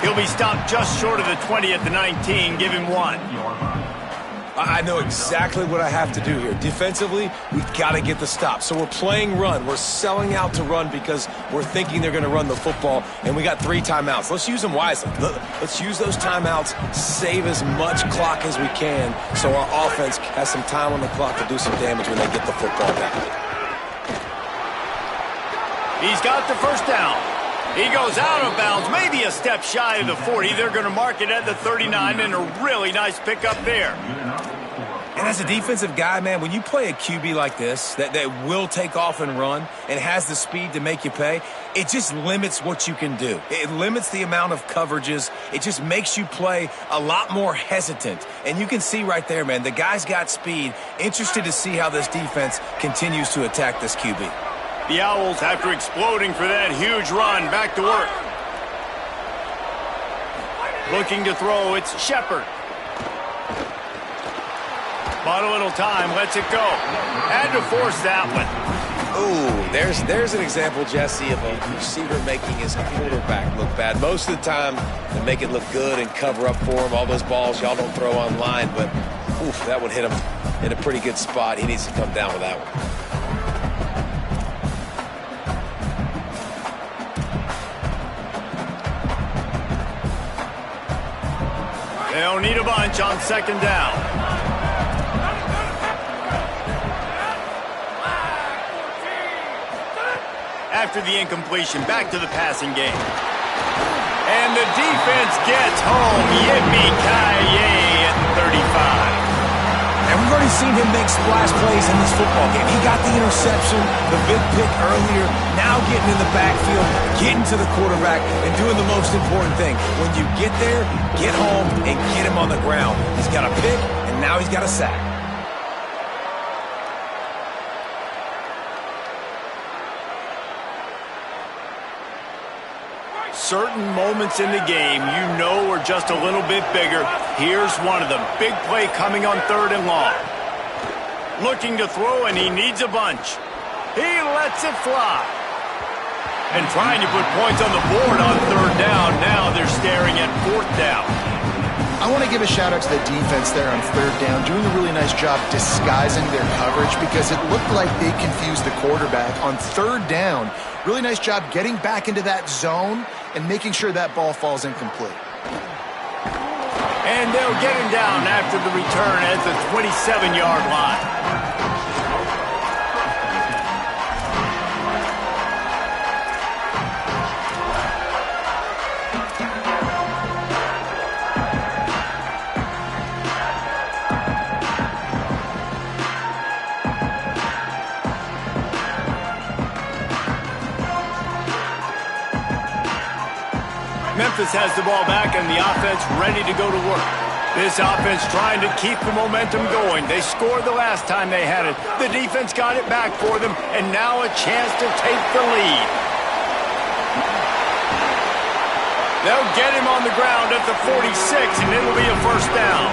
He'll be stopped just short of the 20 at the 19. Give him 1. I know exactly what I have to do here. Defensively, we've got to get the stop. So we're playing run. We're selling out to run because we're thinking they're going to run the football, and we got 3 timeouts. Let's use them wisely. Let's use those timeouts, save as much clock as we can so our offense has some time on the clock to do some damage when they get the football back. He's got the first down. He goes out of bounds, maybe a step shy of the 40. They're going to mark it at the 39, and a really nice pickup there. And as a defensive guy, man, when you play a QB like this that will take off and run and has the speed to make you pay, it just limits what you can do. It limits the amount of coverages. It just makes you play a lot more hesitant. And you can see right there, man, the guy's got speed. Interested to see how this defense continues to attack this QB. The Owls, after exploding for that huge run, back to work. Looking to throw, it's Shepard. Bought a little time, lets it go. Had to force that one. Ooh, there's an example, Jesse, of a receiver making his quarterback look bad. Most of the time, they make it look good and cover up for him. All those balls y'all don't throw online, but oof, that would hit him in a pretty good spot. He needs to come down with that one. They'll need a bunch on second down. After the incompletion, back to the passing game. And the defense gets home. Yippee-ki-yay at the 35. And we've already seen him make splash plays in this football game. He got the interception, the big pick earlier, now getting in the backfield, getting to the quarterback, and doing the most important thing. When you get there, get home and get him on the ground. He's got a pick, and now he's got a sack. Certain moments in the game you know are just a little bit bigger. Here's one of them. Big play coming on 3rd and long. Looking to throw, and he needs a bunch. He lets it fly. And trying to put points on the board on 3rd down. Now they're staring at 4th down. I want to give a shout out to the defense there on 3rd down, doing a really nice job disguising their coverage because it looked like they confused the quarterback on 3rd down. Really nice job getting back into that zone and making sure that ball falls incomplete. And they'll get him down after the return at the 27-yard line. Memphis has the ball back and the offense ready to go to work. This offense trying to keep the momentum going. They scored the last time they had it. The defense got it back for them, and now a chance to take the lead. They'll get him on the ground at the 46, and it'll be a first down.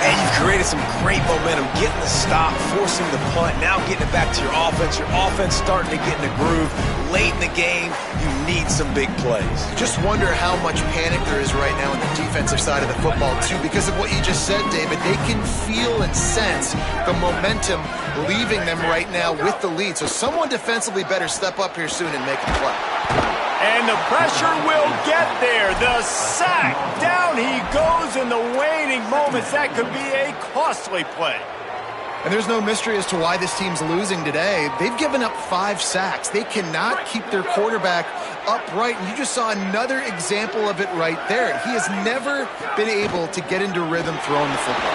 And you've created some great momentum, getting the stop, forcing the punt, now getting it back to your offense. Your offense starting to get in the groove. Late in the game, you need some big plays. Just wonder how much panic there is right now on the defensive side of the football, too, because of what you just said, David. They can feel and sense the momentum leaving them right now with the lead. So someone defensively better step up here soon and make a play. And the pressure will get there. The sack. Down he goes in the waning moments. That could be a costly play. And there's no mystery as to why this team's losing today. They've given up 5 sacks. They cannot keep their quarterback upright. And you just saw another example of it right there. He has never been able to get into rhythm throwing the football.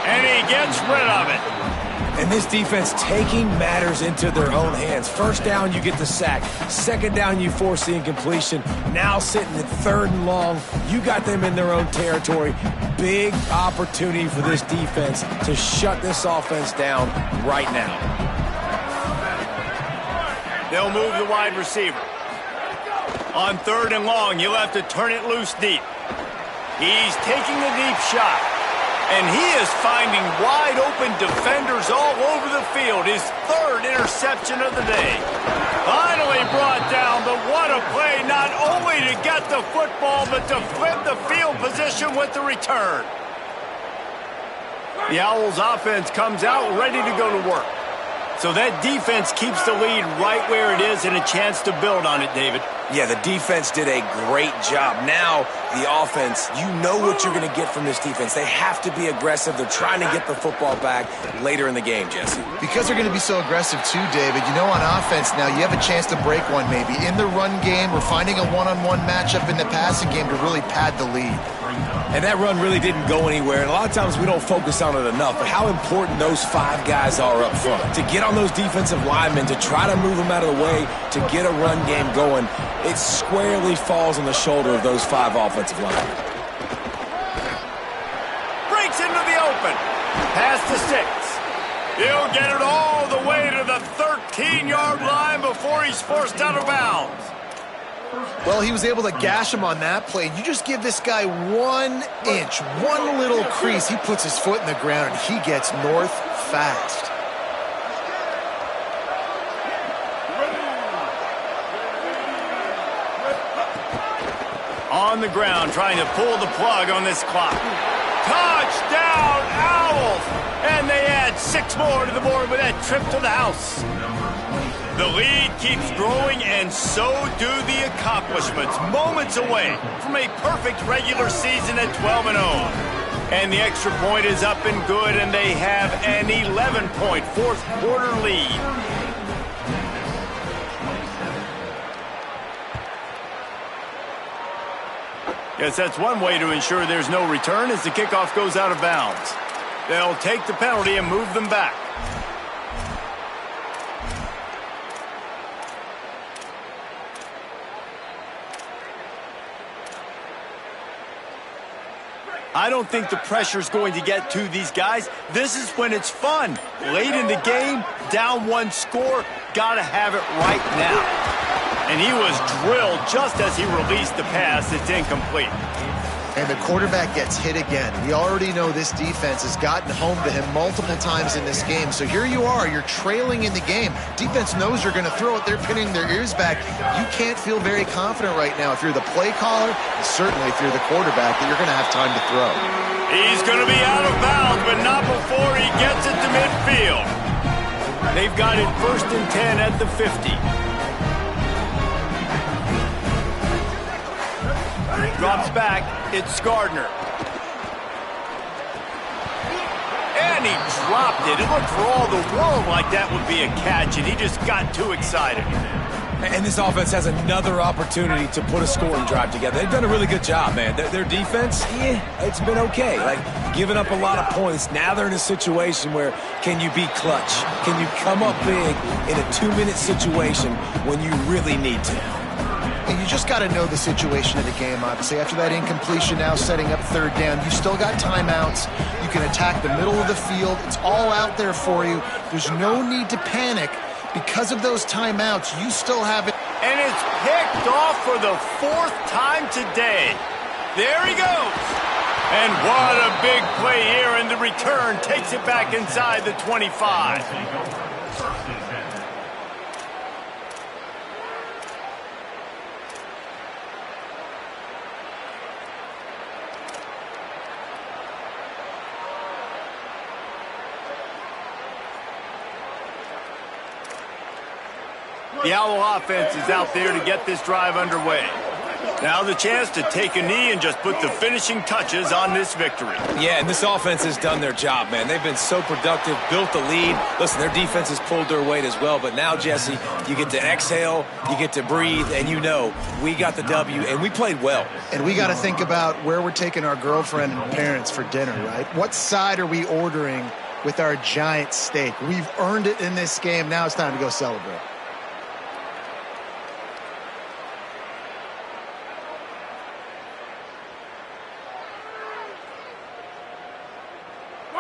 And he gets rid of it. And this defense taking matters into their own hands. First down, you get the sack. Second down, you force the incompletion. Now sitting at 3rd and long, you got them in their own territory. Big opportunity for this defense to shut this offense down right now. They'll move the wide receiver. On 3rd and long, you'll have to turn it loose deep. He's taking a deep shot. And he is finding wide-open defenders all over the field. His 3rd interception of the day. Finally brought down, but what a play, not only to get the football, but to flip the field position with the return. The Owls' offense comes out ready to go to work. So that defense keeps the lead right where it is and a chance to build on it, David. Yeah, the defense did a great job. Now, the offense, you know what you're going to get from this defense. They have to be aggressive. They're trying to get the football back later in the game, Jesse. Because they're going to be so aggressive too, David, you know on offense now, you have a chance to break one maybe. In the run game or finding a one-on-one matchup in the passing game to really pad the lead. And that run really didn't go anywhere. And a lot of times we don't focus on it enough. But how important those 5 guys are up front. To get on those defensive linemen, to try to move them out of the way, to get a run game going, it squarely falls on the shoulder of those 5 offensive linemen. Breaks into the open. Pass to 6. He'll get it all the way to the 13-yard line before he's forced out of bounds. Well, he was able to gash him on that play. You just give this guy 1 inch, one little crease. He puts his foot in the ground, and he gets north fast. On the ground, trying to pull the plug on this clock. Touchdown, Owls! And they add 6 more to the board with that trip to the house. The lead keeps growing, and so do the accomplishments. Moments away from a perfect regular season at 12-0. And the extra point is up and good, and they have an 11-point fourth-quarter lead. Yes, that's one way to ensure there's no return as the kickoff goes out of bounds. They'll take the penalty and move them back. I don't think the pressure's going to get to these guys. This is when it's fun. Late in the game, down 1 score, gotta have it right now. And he was drilled just as he released the pass. It's incomplete. And the quarterback gets hit again. We already know this defense has gotten home to him multiple times in this game. So here you are, you're trailing in the game. Defense knows you're going to throw it. They're pinning their ears back. You can't feel very confident right now if you're the play caller, and certainly if you're the quarterback, that you're going to have time to throw. He's going to be out of bounds, but not before he gets it to midfield. They've got it 1st and 10 at the 50. Drops back, it's Gardner. And he dropped it. It looked for all the world like that would be a catch, and he just got too excited. And this offense has another opportunity to put a scoring drive together. They've done a really good job, man. Their defense, it's been okay. Like, giving up a lot of points. Now they're in a situation where can you be clutch? Can you come up big in a 2-minute situation when you really need to? And you just got to know the situation of the game, obviously. After that incompletion now setting up 3rd down, you still got timeouts. You can attack the middle of the field. It's all out there for you. There's no need to panic. Because of those timeouts, you still have it. And it's picked off for the 4th time today. There he goes. And what a big play here, and the return takes it back inside the 25. The Owl offense is out there to get this drive underway. Now the chance to take a knee and just put the finishing touches on this victory. Yeah, and this offense has done their job, man. They've been so productive, built the lead. Listen, their defense has pulled their weight as well. But now, Jesse, you get to exhale, you get to breathe, and you know we got the W, and we played well. And we got to think about where we're taking our girlfriend and parents for dinner, right? What side are we ordering with our giant steak? We've earned it in this game. Now it's time to go celebrate.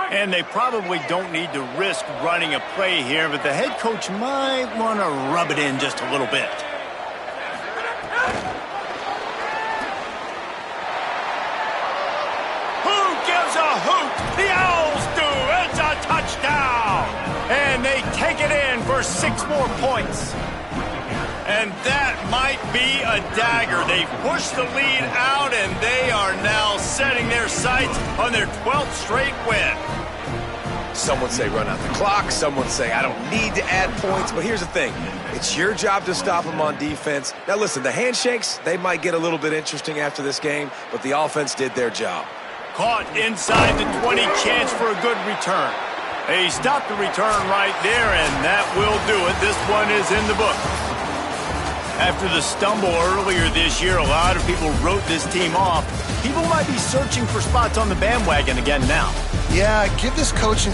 And they probably don't need to risk running a play here, but the head coach might want to rub it in just a little bit. Who gives a hoot? The Owls do. It's a touchdown. And they take it in for 6 more points. And that might be a dagger. They've pushed the lead out, and they are now setting their sights on their 12th straight win. Some would say run out the clock. Some would say I don't need to add points. But here's the thing. It's your job to stop them on defense. Now, listen, the handshakes, they might get a little bit interesting after this game, but the offense did their job. Caught inside the 20, chance for a good return. They stopped the return right there, and that will do it. This one is in the book. After the stumble earlier this year, a lot of people wrote this team off. People might be searching for spots on the bandwagon again now. Yeah, give this coaching